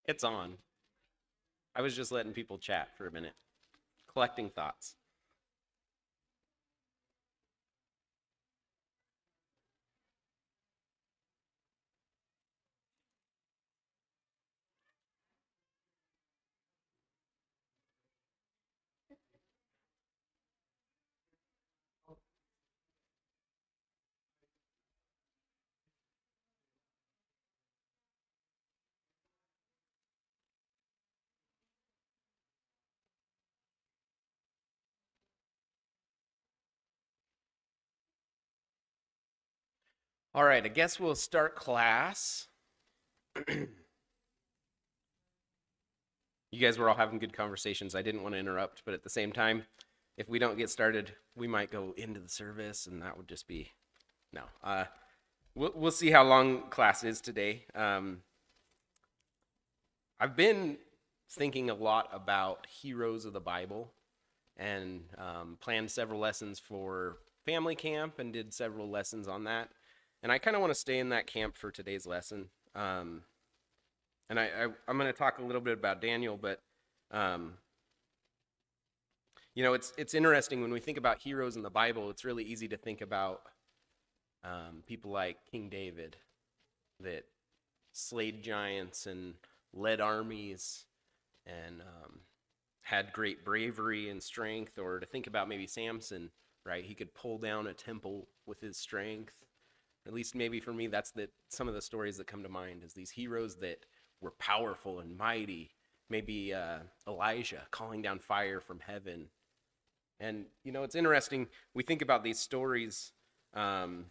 It's on. I was just letting people chat for a minute, collecting thoughts. All right, I guess we'll start class. You guys were all having good conversations. I didn't want to interrupt, but at the same time, if we don't get started, we might go into the service, and that would just be no. We'll see how long class is today. I've been thinking a lot about heroes of the Bible and planned several lessons for family camp and did several lessons on that. And I kind of want to stay in that camp for today's lesson. And I'm going to talk a little bit about Daniel, but um, it's interesting when we think about heroes in the Bible. It's really easy to think about people like King David that slayed giants and led armies and had great bravery and strength, or to think about maybe Samson, right? He could pull down a temple with his strength. At least maybe for me, that's some of the stories that come to mind is these heroes that were powerful and mighty. Maybe Elijah calling down fire from heaven. And, it's interesting. We think about these stories, and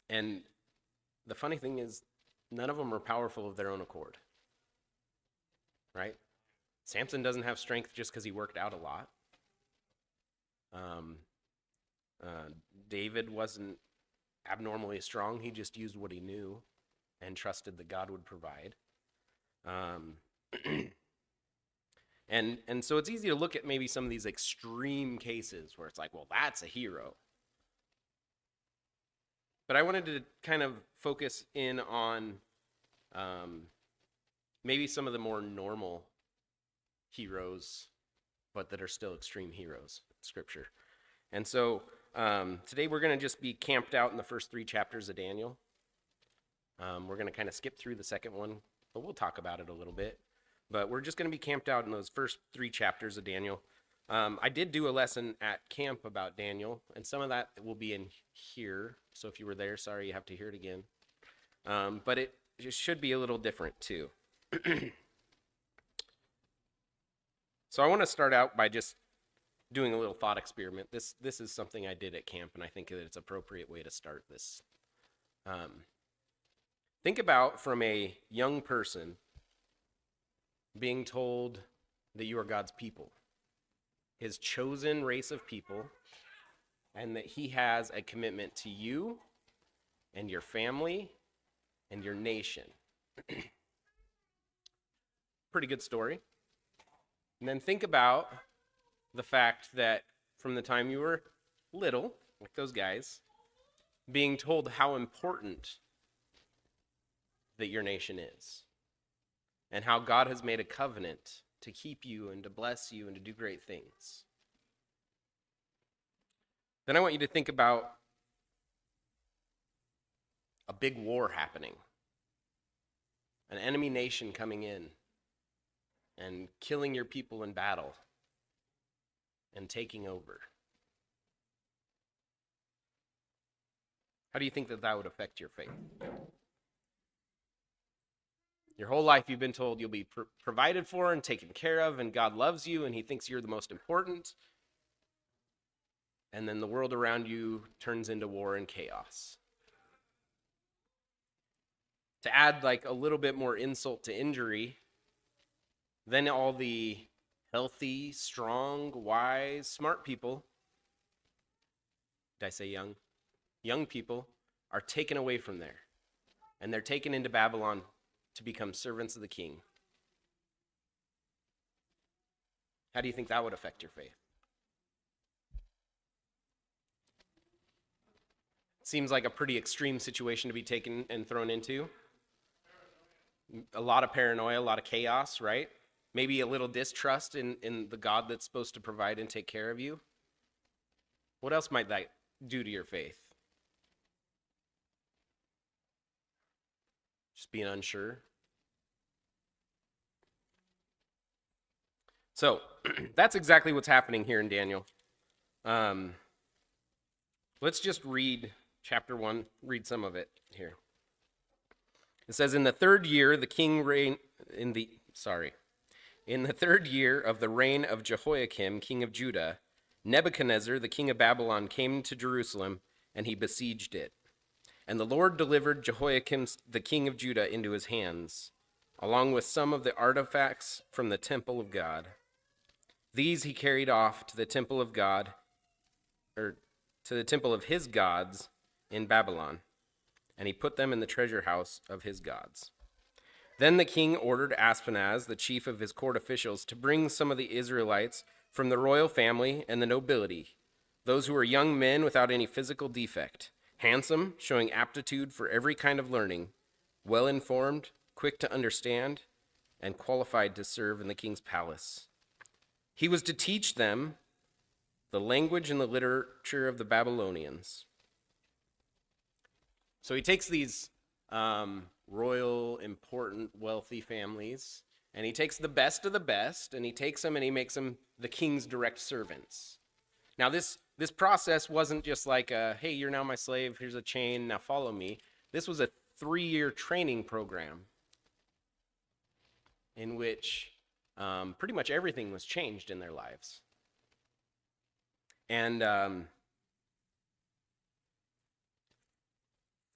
the funny thing is, none of them are powerful of their own accord, right? Samson doesn't have strength just because he worked out a lot. Um, David wasn't abnormally strong. He just used what he knew and trusted that God would provide. And so it's easy to look at maybe some of these extreme cases where it's like, well, that's a hero. But I wanted to kind of focus in on maybe some of the more normal heroes, but that are still extreme heroes in Scripture. And so today we're going to just be camped out in the first 3 chapters of Daniel. We're going to kind of skip through the second one, but we'll talk about it a little bit. But we're just going to be camped out in those first 3 chapters of Daniel. I did do a lesson at camp about Daniel, and some of that will be in here. So if you were there, sorry you have to hear it again. But it should be a little different too. So I want to start out by just doing a little thought experiment. This is something I did at camp, and I think that it's an appropriate way to start this. Think about from a young person being told that you are God's people, his chosen race of people, and that he has a commitment to you and your family and your nation. Pretty good story. And then think about the fact that from the time you were little, like those guys, being told how important that your nation is, and how God has made a covenant to keep you and to bless you and to do great things. Then I want you to think about a big war happening, an enemy nation coming in and killing your people in battle and taking over. How do you think that that would affect your faith? Your whole life you've been told you'll be provided for and taken care of, and God loves you and he thinks you're the most important. And then the world around you turns into war and chaos. To add like a little bit more insult to injury, then all the healthy, strong, wise, smart people, did I say young? Young people are taken away from there. And they're taken into Babylon to become servants of the king. How do you think that would affect your faith? Seems like a pretty extreme situation to be taken and thrown into. A lot of paranoia, a lot of chaos, right? Maybe a little distrust in the God that's supposed to provide and take care of you. What else might that do to your faith? Just being unsure. So that's exactly what's happening here in Daniel. Let's just read chapter 1, read some of it here. It says, in the third year of the third year of the reign of Jehoiakim, king of Judah, Nebuchadnezzar, the king of Babylon, came to Jerusalem, and he besieged it. And the Lord delivered Jehoiakim, the king of Judah, into his hands, along with some of the artifacts from the temple of God. These he carried off to the temple of God, or to the temple of his gods in Babylon, and he put them in the treasure house of his gods. Then the king ordered Aspenaz, the chief of his court officials, to bring some of the Israelites from the royal family and the nobility, those who were young men without any physical defect, handsome, showing aptitude for every kind of learning, well-informed, quick to understand, and qualified to serve in the king's palace. He was to teach them the language and the literature of the Babylonians. So he takes these royal, important, wealthy families, and he takes the best of the best, and he takes them and he makes them the king's direct servants. Now, this process wasn't just like, hey, you're now my slave, here's a chain, now follow me. This was a 3-year training program in which pretty much everything was changed in their lives. And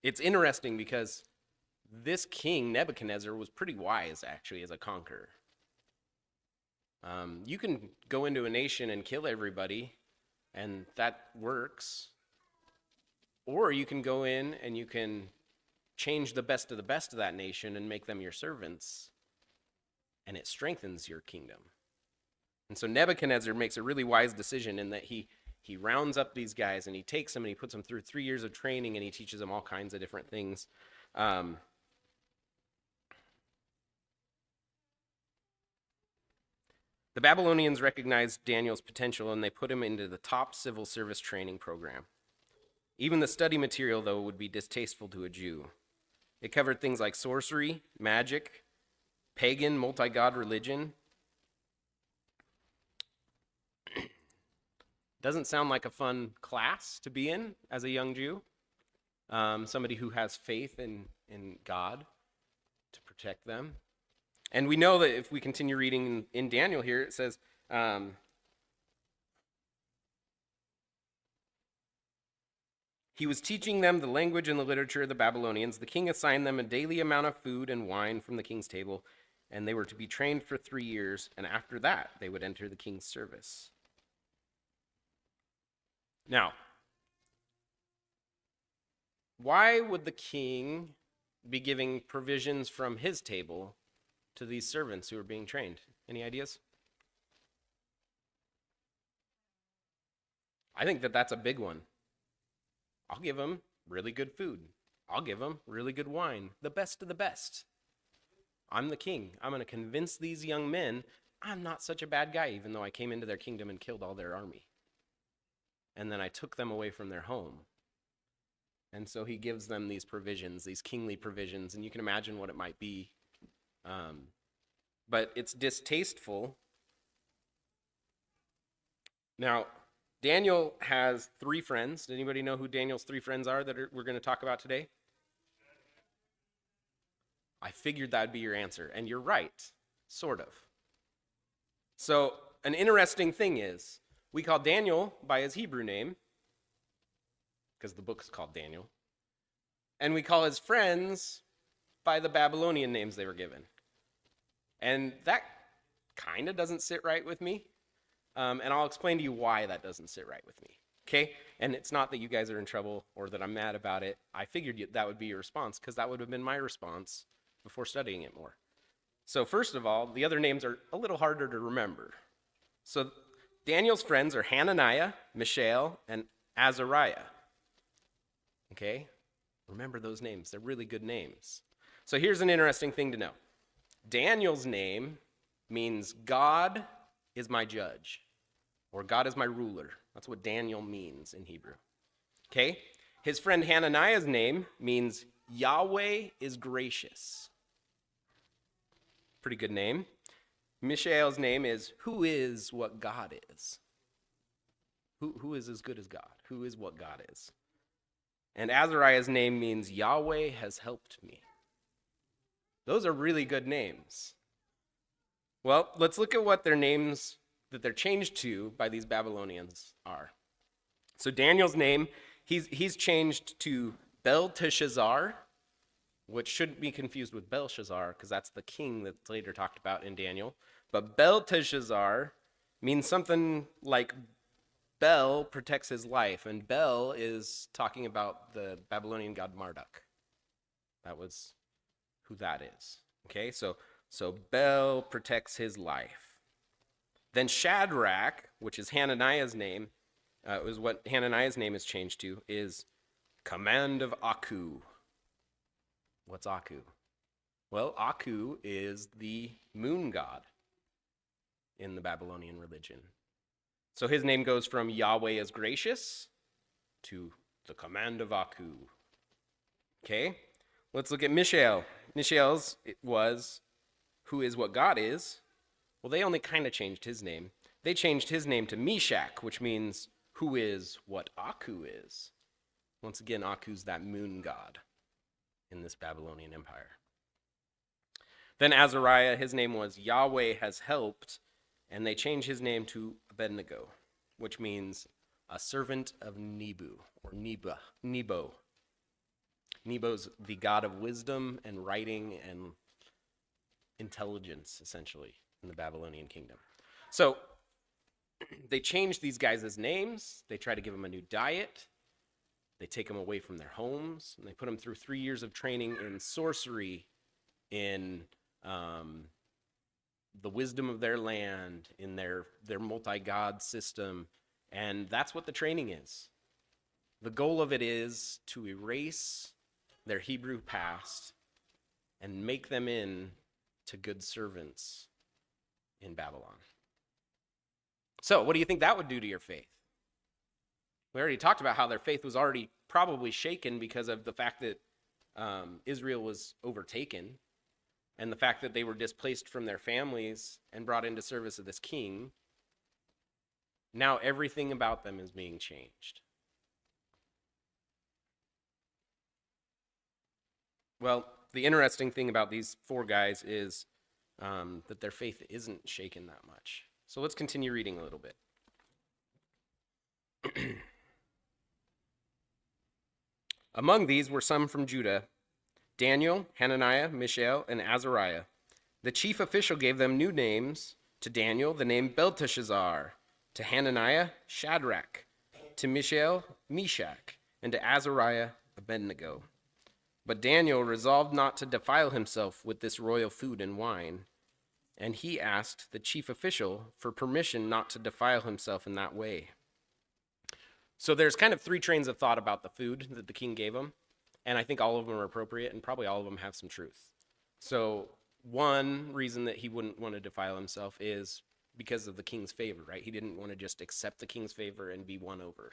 it's interesting because this king, Nebuchadnezzar, was pretty wise, actually, as a conqueror. You can go into a nation and kill everybody, and that works. Or you can go in and you can change the best of that nation and make them your servants, and it strengthens your kingdom. And so Nebuchadnezzar makes a really wise decision in that he rounds up these guys and he takes them and he puts them through 3 years of training and he teaches them all kinds of different things. The Babylonians recognized Daniel's potential and they put him into the top civil service training program. Even the study material, though, would be distasteful to a Jew. It covered things like sorcery, magic, pagan, multi-god religion. Doesn't sound like a fun class to be in as a young Jew. Somebody who has faith in God to protect them. And we know that if we continue reading in Daniel here, it says, he was teaching them the language and the literature of the Babylonians. The king assigned them a daily amount of food and wine from the king's table, and they were to be trained for 3 years, and after that, they would enter the king's service. Now, why would the king be giving provisions from his table to these servants who are being trained? Any ideas? I think that that's a big one. I'll give them really good food. I'll give them really good wine, the best of the best. I'm the king. I'm going to convince these young men I'm not such a bad guy, even though I came into their kingdom and killed all their army. And then I took them away from their home. And so he gives them these provisions, these kingly provisions, and you can imagine what it might be. But it's distasteful. Now, Daniel has 3 friends. Does anybody know who Daniel's 3 friends are that we're going to talk about today? I figured that would be your answer, and you're right, sort of. So an interesting thing is, we call Daniel by his Hebrew name, because the book is called Daniel, and we call his friends by the Babylonian names they were given. And that kind of doesn't sit right with me, and I'll explain to you why that doesn't sit right with me, okay? And it's not that you guys are in trouble or that I'm mad about it. I figured that would be your response, because that would have been my response before studying it more. So first of all, the other names are a little harder to remember. So Daniel's friends are Hananiah, Mishael, and Azariah. Okay? Remember those names. They're really good names. So here's an interesting thing to know. Daniel's name means God is my judge, or God is my ruler. That's what Daniel means in Hebrew. Okay? His friend Hananiah's name means Yahweh is gracious. Pretty good name. Mishael's name is who is what God is. Who is as good as God? Who is what God is? And Azariah's name means Yahweh has helped me. Those are really good names. Well, let's look at what their names that they're changed to by these Babylonians are. So Daniel's name, he's changed to Belteshazzar, which shouldn't be confused with Belshazzar, because that's the king that's later talked about in Daniel. But Belteshazzar means something like Bel protects his life, and Bel is talking about the Babylonian god Marduk. That was who that is. Okay, so Bel protects his life. Then Shadrach, which is Hananiah's name, is what Hananiah's name is changed to, is command of Aku. What's Aku? Well, Aku is the moon god in the Babylonian religion. So his name goes from Yahweh is gracious to the command of Aku. Okay, let's look at Mishael. Mishael's was who is what God is. Well, they only kind of changed his name. They changed his name to Meshach, which means who is what Aku is. Once again, Aku's that moon god in this Babylonian empire. Then Azariah, his name was Yahweh has helped, and they changed his name to Abednego, which means a servant of Nebu, or Nebo. Nebo's the god of wisdom and writing and intelligence, essentially, in the Babylonian kingdom. So they changed these guys' names. They try to give them a new diet. They take them away from their homes, and they put them through 3 years of training in sorcery, in the wisdom of their land, in their multi-god system, and that's what the training is. The goal of it is to erase their Hebrew past and make them into good servants in Babylon. So, what do you think that would do to your faith? We already talked about how their faith was already probably shaken because of the fact that Israel was overtaken, and the fact that they were displaced from their families and brought into service of this king. Now everything about them is being changed. Well, the interesting thing about these 4 guys is that their faith isn't shaken that much. So let's continue reading a little bit. Among these were some from Judah: Daniel, Hananiah, Mishael, and Azariah. The chief official gave them new names. To Daniel, the name Belteshazzar; to Hananiah, Shadrach; to Mishael, Meshach; and to Azariah, Abednego. But Daniel resolved not to defile himself with this royal food and wine, and he asked the chief official for permission not to defile himself in that way. So there's kind of 3 trains of thought about the food that the king gave him. And I think all of them are appropriate, and probably all of them have some truth. So one reason that he wouldn't want to defile himself is because of the king's favor, right? He didn't want to just accept the king's favor and be won over.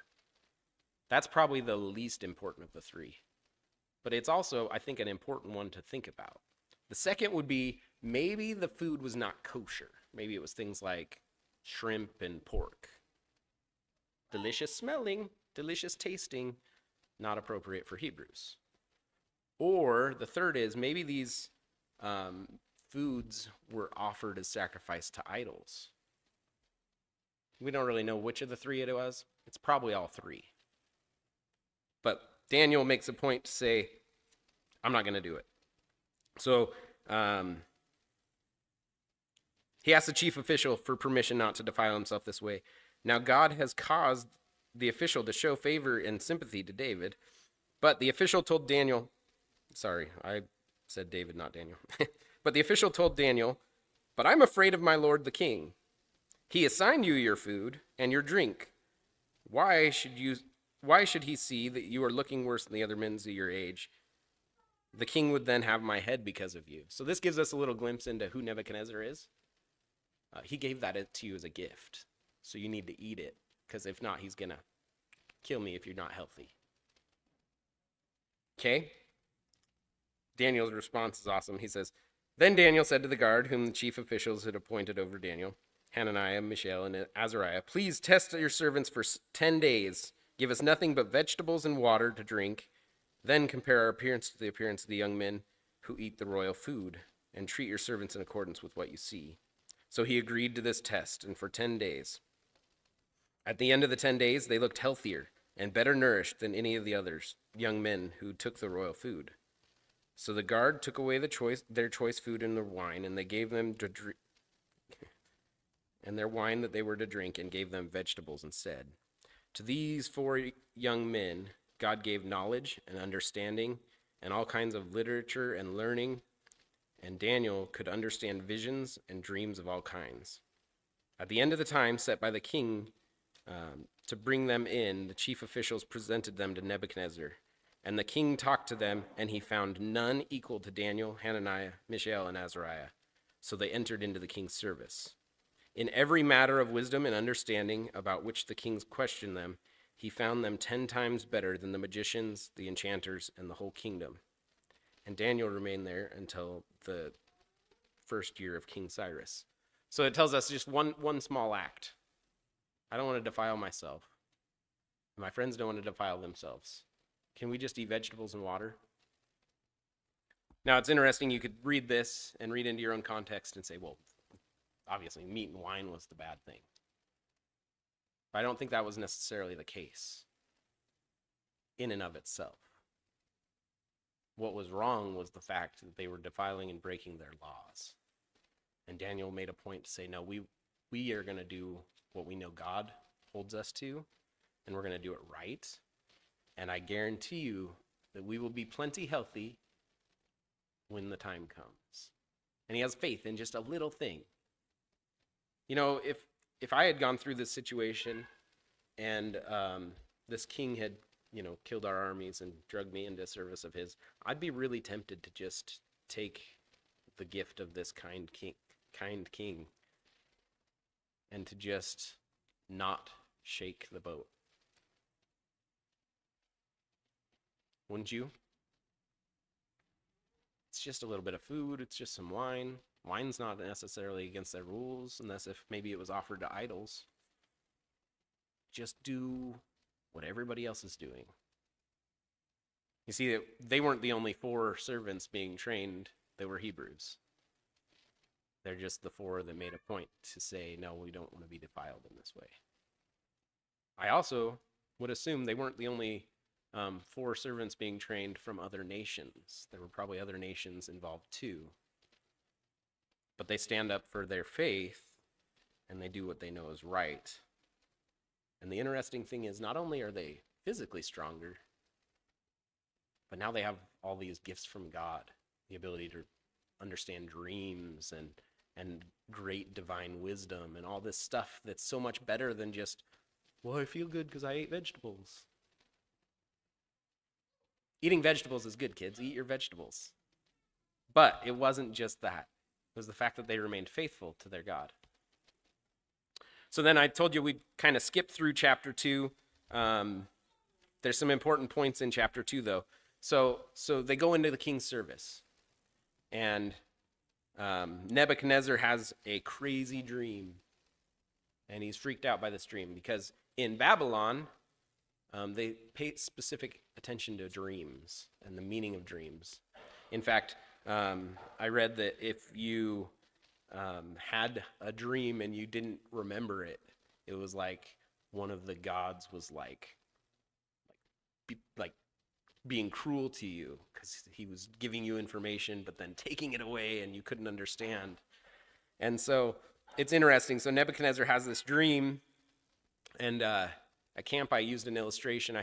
That's probably the least important of the 3. But it's also, I think, an important one to think about. The second would be maybe the food was not kosher. Maybe it was things like shrimp and pork. Delicious smelling, delicious tasting, not appropriate for Hebrews. Or the third is maybe these foods were offered as sacrifice to idols. We don't really know which of the 3 it was. It's probably all 3. But Daniel makes a point to say, I'm not going to do it. So he asked the chief official for permission not to defile himself this way. Now God has caused the official to show favor and sympathy to David, but the official told Daniel, sorry, I said David, not Daniel. But the official told Daniel, but I'm afraid of my lord the king. He assigned you your food and your drink. Why should he see that you are looking worse than the other men of your age? The king would then have my head because of you. So this gives us a little glimpse into who Nebuchadnezzar is. He gave that to you as a gift. So you need to eat it, because if not, he's going to kill me if you're not healthy. Okay? Daniel's response is awesome. He says, Then Daniel said to the guard, whom the chief officials had appointed over Daniel, Hananiah, Mishael, and Azariah, Please test your servants for 10 days. Give us nothing but vegetables and water to drink. Then compare our appearance to the appearance of the young men who eat the royal food, and treat your servants in accordance with what you see. So he agreed to this test, and for 10 days. At the end of the 10 days, they looked healthier and better nourished than any of the others, young men who took the royal food. So the guard took away their choice food and their wine, and they gave them to drink, and their wine that they were to drink, and gave them vegetables instead. To these 4 young men, God gave knowledge and understanding and all kinds of literature and learning, and Daniel could understand visions and dreams of all kinds. At the end of the time set by the king to bring them in, the chief officials presented them to Nebuchadnezzar. And the king talked to them, and he found none equal to Daniel, Hananiah, Mishael, and Azariah. So they entered into the king's service. In every matter of wisdom and understanding about which the king questioned them, he found them 10 times better than the magicians, the enchanters, and the whole kingdom. And Daniel remained there until the first year of King Cyrus. So it tells us just one small act. I don't want to defile myself. My friends don't want to defile themselves. Can we just eat vegetables and water? Now, it's interesting. You could read this and read into your own context and say, well, obviously, meat and wine was the bad thing. But I don't think that was necessarily the case in and of itself. What was wrong was the fact that they were defiling and breaking their laws. And Daniel made a point to say, no, we are going to do what we know God holds us to, and we're going to do it right. And I guarantee you that we will be plenty healthy when the time comes. And he has faith in just a little thing. You know, if I had gone through this situation and this king had, killed our armies and drugged me into service of his, I'd be really tempted to just take the gift of this kind king and to just not shake the boat. Wouldn't you? It's just a little bit of food. It's just some wine. Wine's not necessarily against their rules, unless if maybe it was offered to idols. Just do what everybody else is doing. You see, they weren't the only 4 servants being trained that were Hebrews. They're just the 4 that made a point to say, no, we don't want to be defiled in this way. I also would assume they weren't the only 4 servants being trained from other nations. There were probably other nations involved too. But they stand up for their faith, and they do what they know is right. And the interesting thing is, not only are they physically stronger, but now they have all these gifts from God, the ability to understand dreams and great divine wisdom and all this stuff that's so much better than just, well, I feel good because I ate vegetables. Eating vegetables is good, kids. Eat your vegetables. But it wasn't just that. It was the fact that they remained faithful to their God. So then I told you we'd kind of skip through chapter 2. There's some important points in chapter 2, though. So they go into the king's service. And Nebuchadnezzar has a crazy dream. And he's freaked out by this dream because in Babylon, they pay specific attention to dreams and the meaning of dreams. In fact, I read that if you had a dream and you didn't remember it, it was like one of the gods was like being cruel to you because he was giving you information but then taking it away and you couldn't understand. And so it's interesting. So Nebuchadnezzar has this dream, and at camp I used an illustration. I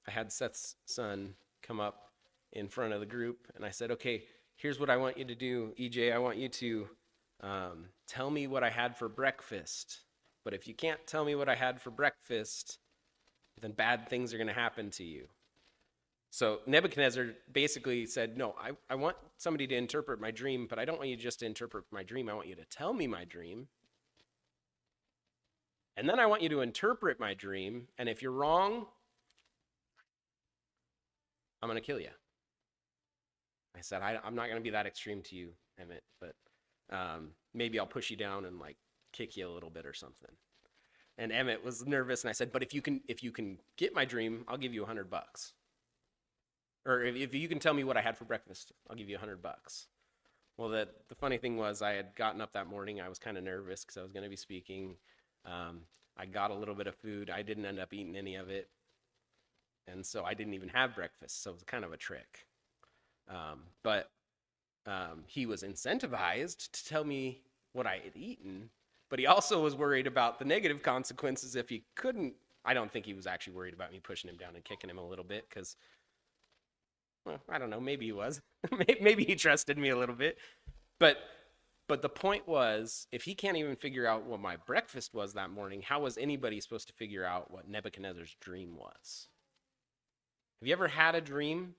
had Seth's son come up in front of the group, and I said, okay, here's what I want you to do, EJ. I want you to tell me what I had for breakfast. But if you can't tell me what I had for breakfast, then bad things are going to happen to you. So Nebuchadnezzar basically said, no, I want somebody to interpret my dream, but I don't want you just to interpret my dream. I want you to tell me my dream. And then I want you to interpret my dream. And if you're wrong, I'm going to kill you. I said, I'm not going to be that extreme to you, Emmett, but maybe I'll push you down and like kick you a little bit or something. And Emmett was nervous, and I said, but if you can get my dream, I'll give you $100. Or if you can tell me what I had for breakfast, I'll give you $100. Well, the funny thing was I had gotten up that morning. I was kind of nervous because I was going to be speaking. I got a little bit of food. I didn't end up eating any of it. And so I didn't even have breakfast. So it was kind of a trick. But he was incentivized to tell me what I had eaten. But he also was worried about the negative consequences if he couldn't. I don't think he was actually worried about me pushing him down and kicking him a little bit because, well, I don't know. Maybe he was. Maybe he trusted me a little bit. But the point was, if he can't even figure out what my breakfast was that morning, how was anybody supposed to figure out what Nebuchadnezzar's dream was? Have you ever had a dream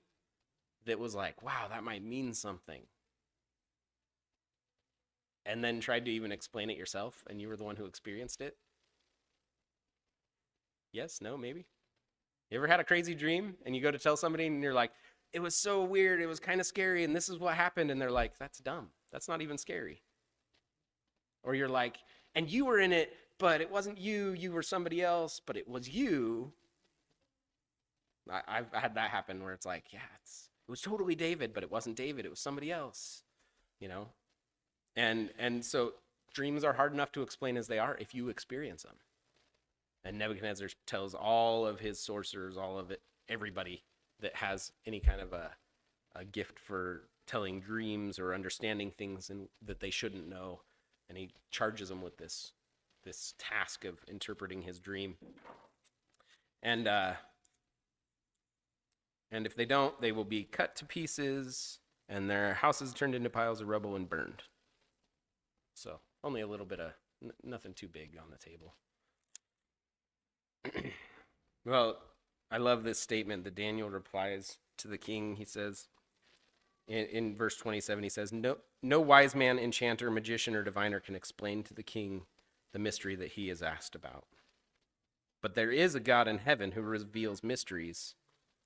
that was like, wow, that might mean something, and then tried to even explain it yourself, and you were the one who experienced it? Yes? No? Maybe? You ever had a crazy dream, and you go to tell somebody, and you're like, it was so weird, it was kind of scary, and this is what happened, and they're like, that's dumb. That's not even scary. Or you're like, and you were in it, but it wasn't you, you were somebody else, but it was you. I've had that happen where it's like, yeah, it was totally David, but it wasn't David, it was somebody else, you know? And so dreams are hard enough to explain as they are if you experience them. And Nebuchadnezzar tells all of his sorcerers, all of it, everybody that has any kind of a gift for telling dreams or understanding things that they shouldn't know, and he charges them with this task of interpreting his dream. And if they don't, they will be cut to pieces, and their houses turned into piles of rubble and burned. So only a little bit of nothing too big on the table. Well, I love this statement that Daniel replies to the king. He says, in verse 27, he says, no wise man, enchanter, magician, or diviner can explain to the king the mystery that he is asked about. But there is a God in heaven who reveals mysteries,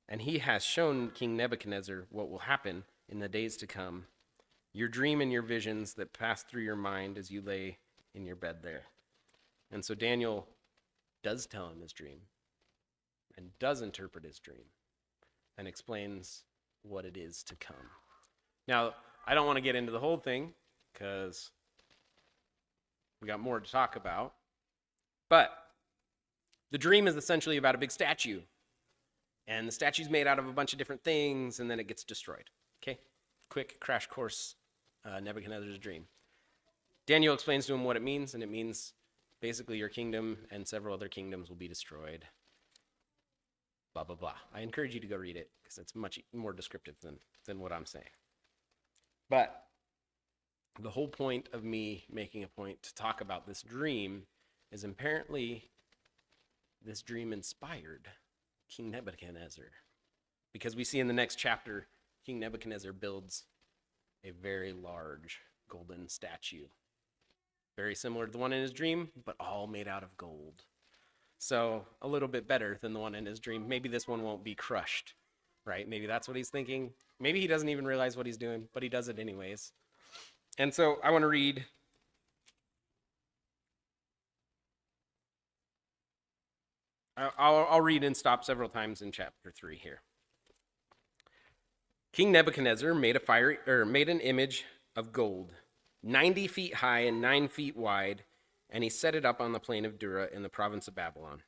and he has shown King Nebuchadnezzar what will happen in the days to come, your dream and your visions that pass through your mind as you lay in your bed there. And so Daniel does tell him his dream and does interpret his dream and explains what it is to come. Now, I don't want to get into the whole thing because we got more to talk about, but the dream is essentially about a big statue, and the statue's made out of a bunch of different things, and then it gets destroyed. Okay? Quick crash course, Nebuchadnezzar's dream. Daniel explains to him what it means, and it means basically your kingdom and several other kingdoms will be destroyed. Blah, blah, blah. I encourage you to go read it because it's much more descriptive than what I'm saying. But the whole point of me making a point to talk about this dream is apparently this dream inspired King Nebuchadnezzar. Because we see in the next chapter, King Nebuchadnezzar builds a very large golden statue. Very similar to the one in his dream, but all made out of gold. So a little bit better than the one in his dream. Maybe this one won't be crushed, right? Maybe that's what he's thinking. Maybe he doesn't even realize what he's doing, but he does it anyways. And so I want to read I'll read and stop several times in chapter 3 here. King Nebuchadnezzar made an image of gold, 90 feet high and 9 feet wide, and he set it up on the plain of Dura in the province of Babylon.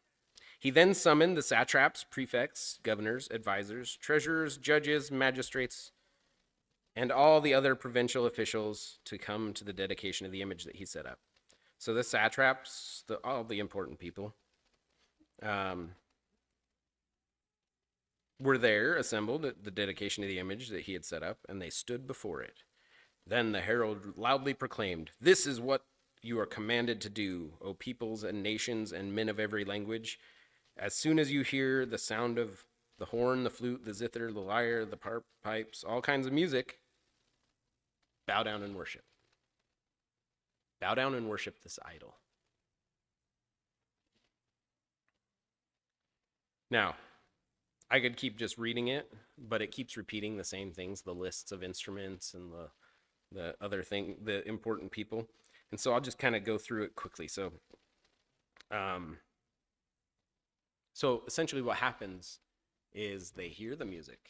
He then summoned the satraps, prefects, governors, advisors, treasurers, judges, magistrates, and all the other provincial officials to come to the dedication of the image that he set up. So the satraps, all the important people, were there assembled at the dedication of the image that he had set up, and they stood before it. Then the herald loudly proclaimed, "This is what you are commanded to do, O peoples and nations and men of every language. As soon as you hear the sound of the horn, the flute, the zither, the lyre, the pipes, all kinds of music, bow down and worship. Bow down and worship this idol. Now, I could keep just reading it, but it keeps repeating the same things, the lists of instruments and the other thing, the important people. And so I'll just kind of go through it quickly. So essentially what happens is they hear the music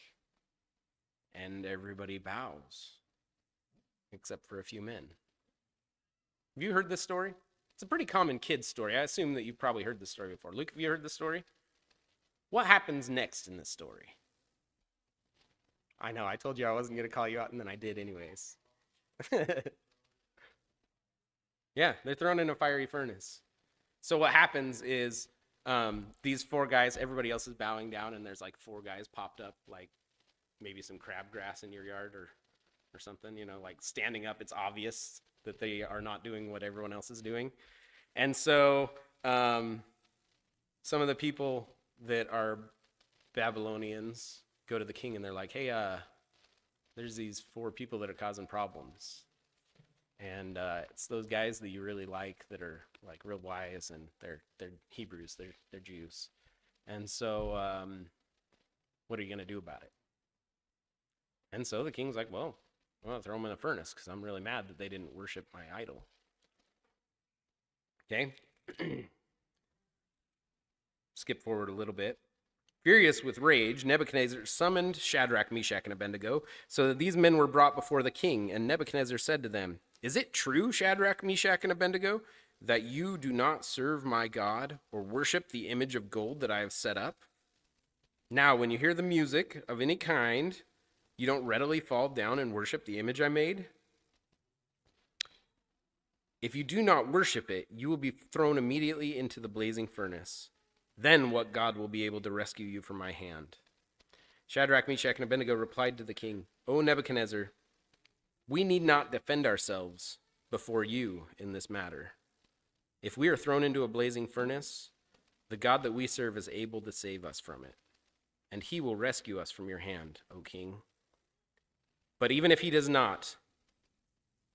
and everybody bows, except for a few men. Have you heard this story? It's a pretty common kid story. I assume that you've probably heard this story before. Luke, have you heard this story? What happens next in this story? I know, I told you I wasn't going to call you out, and then I did anyways. Yeah, they're thrown in a fiery furnace. So what happens is these four guys, everybody else is bowing down, and there's like four guys popped up, like maybe some crabgrass in your yard or something, like standing up. It's obvious that they are not doing what everyone else is doing. And so some of the people that are Babylonians go to the king and they're like, hey, there's these four people that are causing problems. And it's those guys that you really like that are like real wise, and they're Hebrews, they're Jews. And so what are you going to do about it? And so the king's like, well, I'm going to throw them in a furnace because I'm really mad that they didn't worship my idol. Okay? Skip forward a little bit. Furious with rage, Nebuchadnezzar summoned Shadrach, Meshach, and Abednego, so that these men were brought before the king. And Nebuchadnezzar said to them, is it true, Shadrach, Meshach, and Abednego, that you do not serve my God or worship the image of gold that I have set up? Now, when you hear the music of any kind, you don't readily fall down and worship the image I made? If you do not worship it, you will be thrown immediately into the blazing furnace. Then what God will be able to rescue you from my hand? Shadrach, Meshach, and Abednego replied to the king, O Nebuchadnezzar, we need not defend ourselves before you in this matter. If we are thrown into a blazing furnace, the God that we serve is able to save us from it, and he will rescue us from your hand, O king. But even if he does not,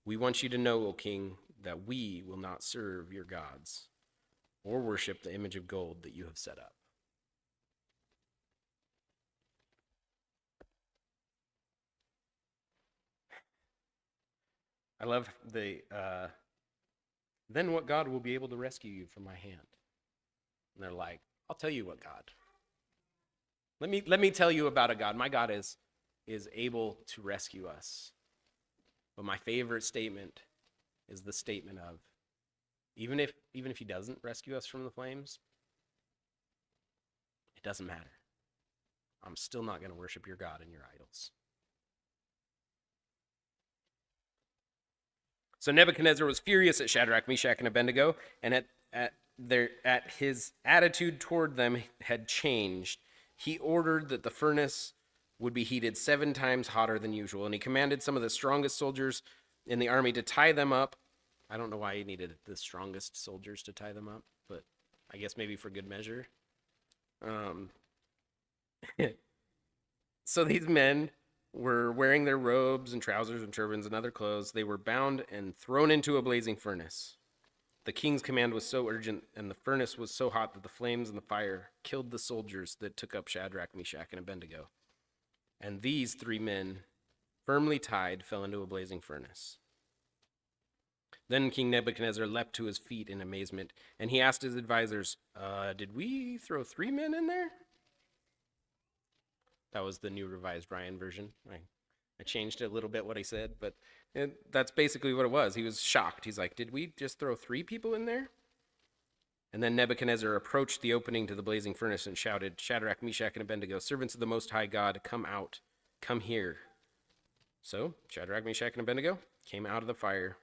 we want you to know, O king, that we will not serve your gods or worship the image of gold that you have set up. I love the, then what God will be able to rescue you from my hand? And they're like, I'll tell you what God. Let me tell you about a God. My God is able to rescue us. But my favorite statement is the statement of, even if he doesn't rescue us from the flames, it doesn't matter. I'm still not going to worship your God and your idols. So Nebuchadnezzar was furious at Shadrach, Meshach, and Abednego, and at his attitude toward them had changed. He ordered that the furnace would be heated 7 times hotter than usual, and he commanded some of the strongest soldiers in the army to tie them up. I don't know why he needed the strongest soldiers to tie them up, but I guess maybe for good measure. So these men were wearing their robes and trousers and turbans and other clothes. They were bound and thrown into a blazing furnace. The king's command was so urgent, and the furnace was so hot that the flames and the fire killed the soldiers that took up Shadrach, Meshach, and Abednego. And these 3 men, firmly tied, fell into a blazing furnace. Then King Nebuchadnezzar leapt to his feet in amazement, and he asked his advisors, did we throw 3 men in there? That was the New Revised Ryan version. I changed it a little bit what I said, but that's basically what it was. He was shocked. He's like, did we just throw 3 people in there? And then Nebuchadnezzar approached the opening to the blazing furnace and shouted, Shadrach, Meshach, and Abednego, servants of the Most High God, come out, come here. So Shadrach, Meshach, and Abednego came out of the fire.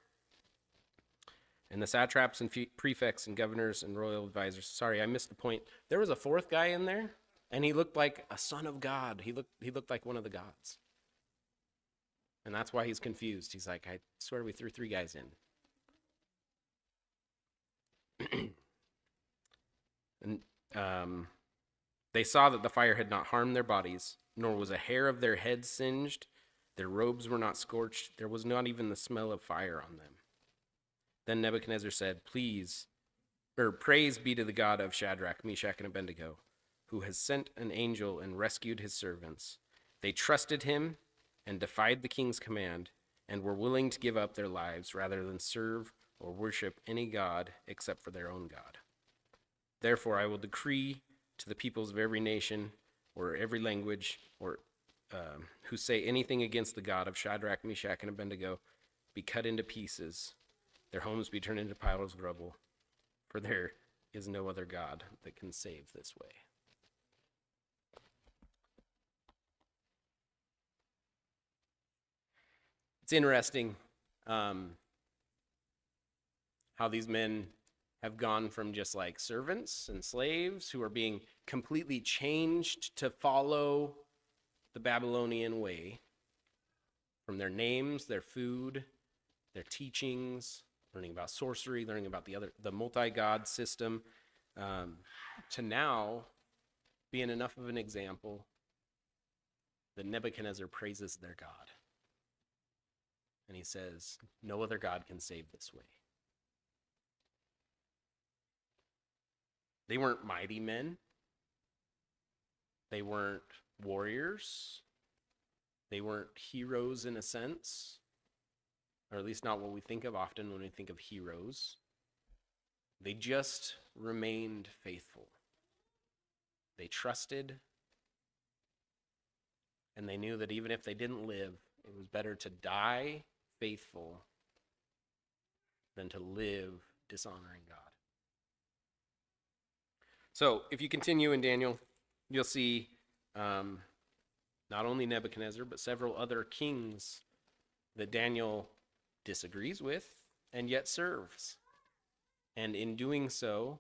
And the satraps and prefects and governors and royal advisors, sorry, I missed the point. There was a 4th guy in there, and he looked like a son of God. He looked like one of the gods. And that's why he's confused. He's like, I swear we threw 3 guys in. And They saw that the fire had not harmed their bodies, nor was a hair of their heads singed. Their robes were not scorched. There was not even the smell of fire on them. Then Nebuchadnezzar said, Praise be to the God of Shadrach, Meshach, and Abednego, who has sent an angel and rescued his servants. They trusted him and defied the king's command, and were willing to give up their lives rather than serve or worship any god except for their own God. Therefore I will decree to the peoples of every nation or every language or who say anything against the God of Shadrach, Meshach, and Abednego be cut into pieces, their homes be turned into piles of rubble, for there is no other God that can save this way. It's interesting how these men have gone from just like servants and slaves who are being completely changed to follow the Babylonian way, from their names, their food, their teachings, learning about sorcery, learning about the multi-god system, to now being enough of an example that Nebuchadnezzar praises their God. And he says, no other God can save this way. They weren't mighty men. They weren't warriors. They weren't heroes in a sense, or at least not what we think of often when we think of heroes. They just remained faithful. They trusted, and they knew that even if they didn't live, it was better to die faithful than to live dishonoring God. So if you continue in Daniel, you'll see not only Nebuchadnezzar, but several other kings that Daniel disagrees with and yet serves. And in doing so,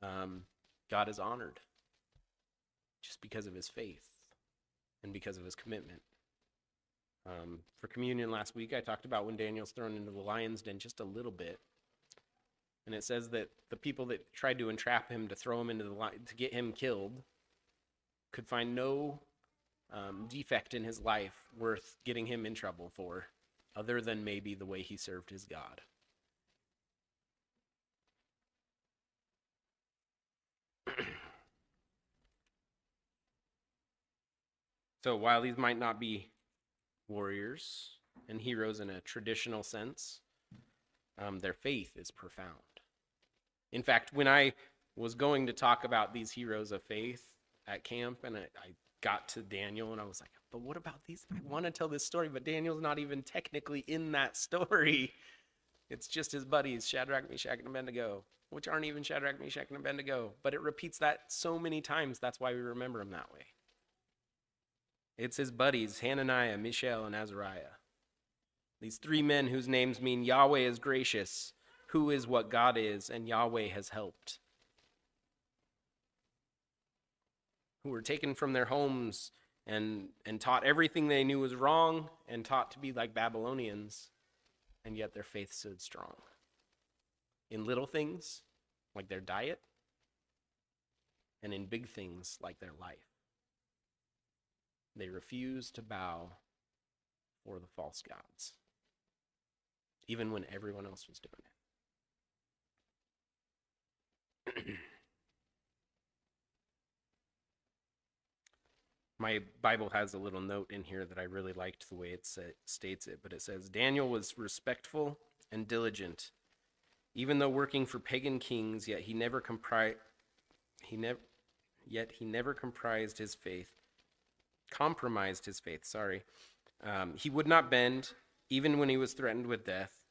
God is honored just because of his faith and because of his commitment. For communion last week, I talked about when Daniel's thrown into the lion's den just a little bit. And it says that the people that tried to entrap him to throw him into the lion, to get him killed, could find no defect in his life worth getting him in trouble for, other than maybe the way he served his God. So while these might not be warriors and heroes in a traditional sense, their faith is profound. In fact, when I was going to talk about these heroes of faith at camp, and I got to Daniel, and I was like, but what about these? I want to tell this story, but Daniel's not even technically in that story. It's just his buddies, Shadrach, Meshach, and Abednego, which aren't even Shadrach, Meshach, and Abednego. But it repeats that so many times, that's why we remember him that way. It's his buddies, Hananiah, Mishael, and Azariah. These three men whose names mean Yahweh is gracious, who is what God is, and Yahweh has helped. Who were taken from their homes and taught everything they knew was wrong and taught to be like Babylonians, and yet their faith stood strong. In little things, like their diet, and in big things, like their life. They refused to bow for the false gods, even when everyone else was doing it. My Bible has a little note in here that I really liked the way it states it, but it says, Daniel was respectful and diligent. Even though working for pagan kings, yet he never compromised his faith. He would not bend, even when he was threatened with death.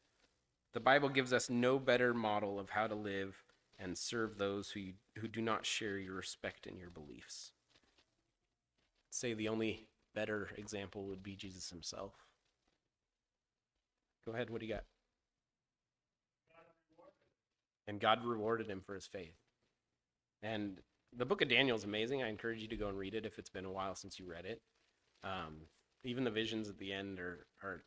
The Bible gives us no better model of how to live and serve those who do not share your respect and your beliefs. Say the only better example would be Jesus himself. Go ahead, what do you got? And God rewarded him for his faith. And the book of Daniel is amazing. I encourage you to go and read it if it's been a while since you read it. Even the visions at the end are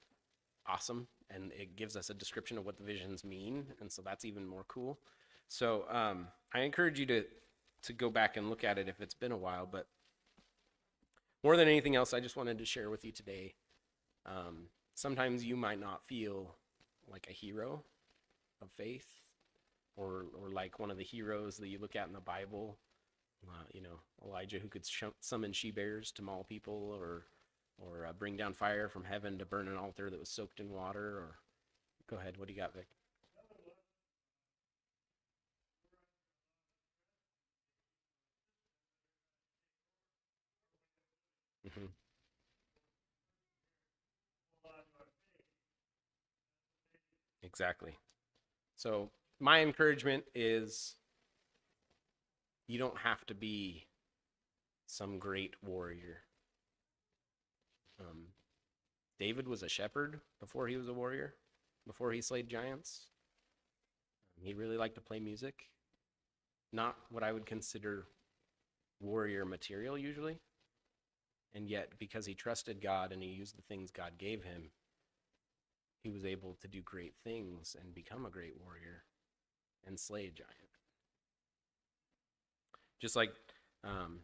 awesome, and it gives us a description of what the visions mean, and so that's even more cool. So I encourage you to to go back and look at it if it's been a while. But more than anything else, I just wanted to share with you today. Sometimes you might not feel like a hero of faith, or like one of the heroes that you look at in the Bible. Elijah, who could summon she-bears to maul people, or bring down fire from heaven to burn an altar that was soaked in water. Or go ahead, what do you got, Vic? Hmm. Exactly. So my encouragement is you don't have to be some great warrior. Um, David was a shepherd before he was a warrior, before he slayed giants. He really liked to play music. Not what I would consider warrior material usually. And yet, because he trusted God and he used the things God gave him, he was able to do great things and become a great warrior and slay a giant. Just like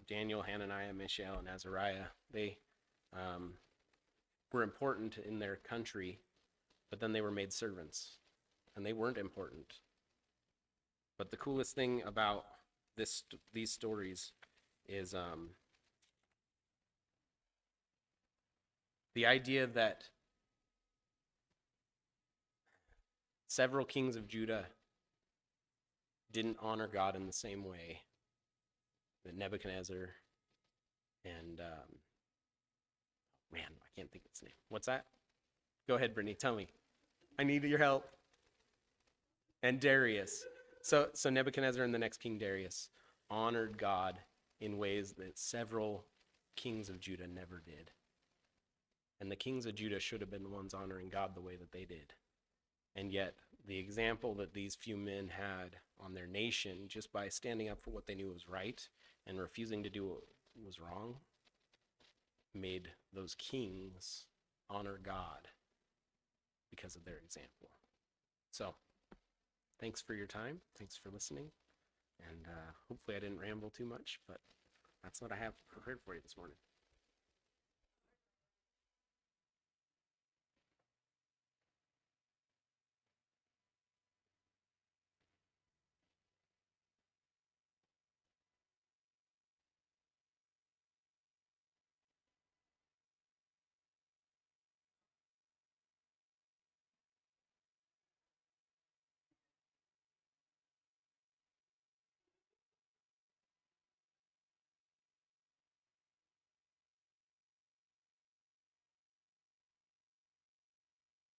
Daniel, Hananiah, Mishael, and Azariah, they were important in their country, but then they were made servants, and they weren't important. But the coolest thing about these stories is the idea that several kings of Judah didn't honor God in the same way that Nebuchadnezzar and man, I can't think of its name. What's that? Go ahead, Brittany. Tell me. I need your help. And Darius. So Nebuchadnezzar and the next king, Darius, honored God in ways that several kings of Judah never did. And the kings of Judah should have been the ones honoring God the way that they did. And yet, the example that these few men had on their nation, just by standing up for what they knew was right and refusing to do what was wrong, made those kings honor God because of their example. So, thanks for your time. Thanks for listening. And hopefully I didn't ramble too much, but that's what I have prepared for you this morning.